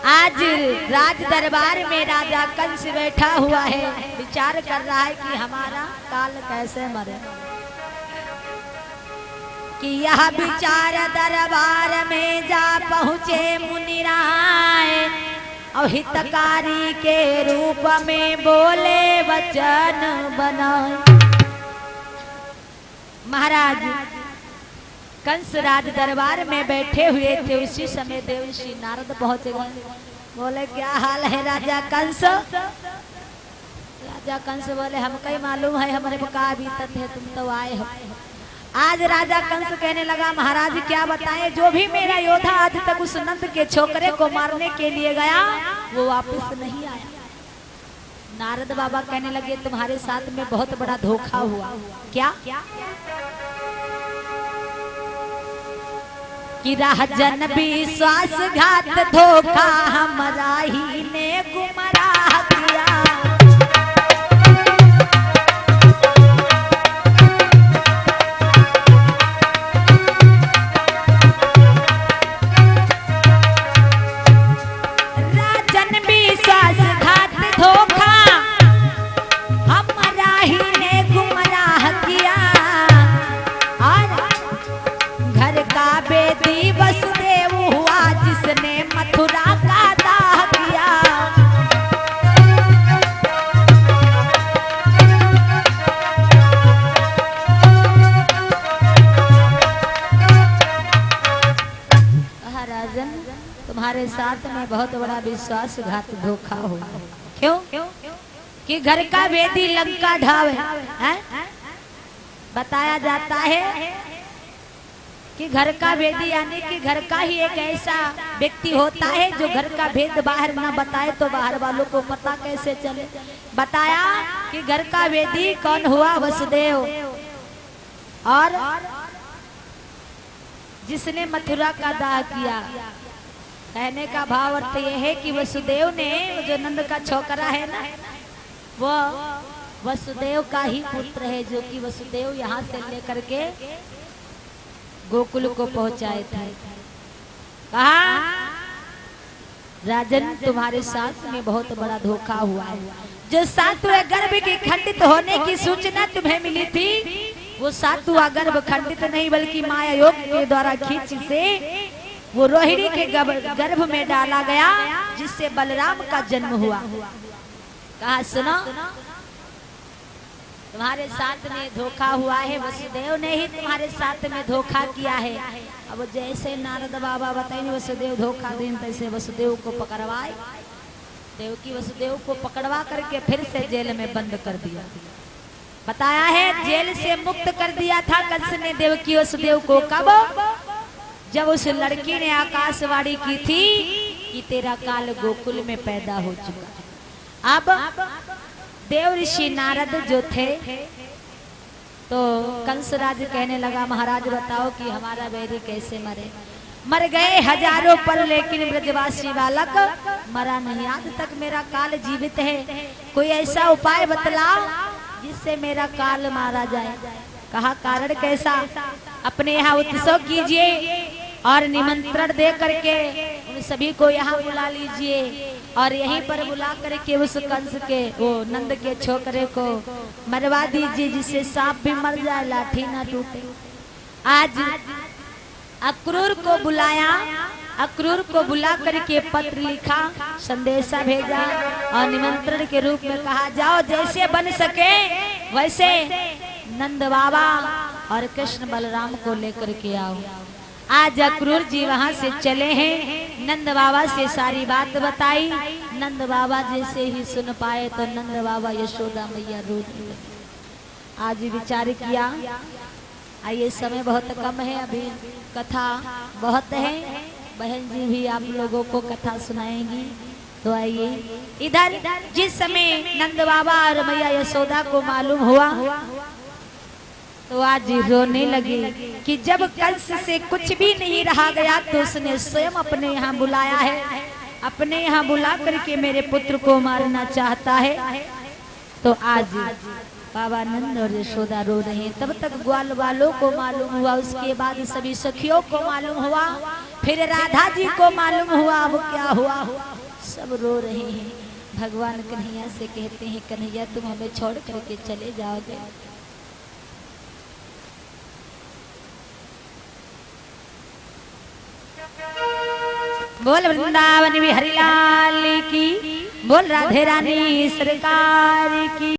आज राज दरबार में राजा कंस बैठा हुआ है, विचार कर रहा है कि हमारा काल कैसे मरे। कि यह विचार दरबार में जा पहुँचे मुनिराय, और हितकारी के रूप में बोले वचन बनाए। महाराज कंस राज दरबार में बैठे हुए थे, उसी समय देवर्षि नारद पहुंच गए। बोले क्या हाल है राजा कंस? राजा कंस बोले हमको ही मालूम है, हमारे का बीतत है, तुम तो आए हो। आज राजा कंस कहने लगा महाराज क्या बताएं, जो भी मेरा योद्धा आज तक उस नंद के छोकरे को मारने के लिए गया वो वापस नहीं आया। नारद बाबा कहने लगे तुम्हारे साथ में बहुत बड़ा धोखा हुआ। क्या? कि राजन विश्वासघात धोखा हमारा ही ने गुमराह किया। राजन विश्वासघात धोखा हमारा ही ने गुमराह किया। और घर का बेदी वसुदेव हुआ जिसने मथुरा का दाह किया। राजन तुम्हारे साथ में बहुत बड़ा विश्वासघात धोखा हुआ। क्यों? कि घर का बेदी लंका ढावे है? बताया जाता है कि घर का भेदी यानी कि घर का ही एक ऐसा व्यक्ति होता है जो घर का भेद बाहर ना बताए तो बाहर वालों को पता कैसे चले। बताया कि घर का भेदी कौन हुआ? वसुदेव। और जिसने मथुरा का दाह किया। कहने का भाव अर्थ यह है कि वसुदेव ने जो नंद का छोकरा है ना, वो वसुदेव का ही पुत्र है, जो कि वसुदेव यहाँ से लेकर के गोकुल को पहुंचाए थे। कहा राजन तुम्हारे साथ में बहुत बड़ा धोखा हुआ है। जो सातवें गर्भ के खंडित होने की सूचना तुम्हें मिली थी, वो सातवां गर्भ खंडित नहीं बल्कि माया योग के द्वारा खींच से वो रोहिणी के गर्भ में डाला गया, जिससे बलराम का जन्म हुआ। कहा सुनो तुम्हारे साथ में धोखा हुआ है, वसुदेव ने ही तुम्हारे साथ में धोखा किया है। अब जैसे नारद बाबा बताएंगे वसुदेव धोखा दें, तैसे वसुदेव को पकड़वाए। देवकी वसुदेव को पकड़वा करके फिर से जेल में बंद कर दिया। बताया है जेल से मुक्त कर दिया था कंस ने देवकी वसुदेव को। कब? जब उस लड़की ने आकाशवाणी की थी कि तेरा काल गोकुल में पैदा हो चुका। अब देव ऋषि नारद जो थे तो कंसराज कहने लगा महाराज बताओ कि हमारा बैरी कैसे मरे। मर गए हजारों पर लेकिन ब्रजवासी बालक मरा नहीं। आज तक मेरा काल जीवित है, कोई ऐसा उपाय बतलाओ जिससे मेरा काल मारा जाए। कहा कारण कैसा? अपने यहाँ उत्सव कीजिए और निमंत्रण दे करके उन सभी को यहाँ बुला लीजिए और यहीं पर बुला करके उस कंस के वो नंद के छोकरे को मरवा दीजिए, जिससे सांप भी मर जाए लाठी ना टूटे। आज अक्रूर को बुलाया, अक्रूर को बुला करके पत्र लिखा, संदेशा भेजा और निमंत्रण के रूप में कहा जाओ जैसे बन सके वैसे नंद बाबा और कृष्ण बलराम को लेकर के आओ। आज अक्रूर जी वहां से चले हैं, नंद बाबा से सारी बात बताई। नंद बाबा जैसे ही सुन पाए तो नंद बाबा यशोदा मैया रोने लगी। आज विचार किया आइए समय बहुत कम है, अभी कथा बहुत है, बहन जी भी आप लोगों को कथा सुनाएंगी। तो आइए इधर जिस समय नंद बाबा और मैया यशोदा को मालूम हुआ तो आज रोने लगे कि जब कंस से कुछ भी नहीं रहा गया तो उसने स्वयं अपने यहाँ बुलाया है, अपने यहाँ बुला करके मेरे पुत्र को मारना चाहता है। तो आज बाबा नंद और यशोदा रो रहे हैं। तब तक ग्वाल वालों को मालूम हुआ, उसके बाद सभी सखियों को मालूम हुआ फिर राधा जी को मालूम हुआ अब क्या हुआ, सब रो रहे हैं। भगवान कन्हैया से कहते हैं कन्हैया तुम हमें छोड़ करके चले जाओगे। बोल वृंदावन बिहारी लाल की, बोल राधे रानी सरकार की।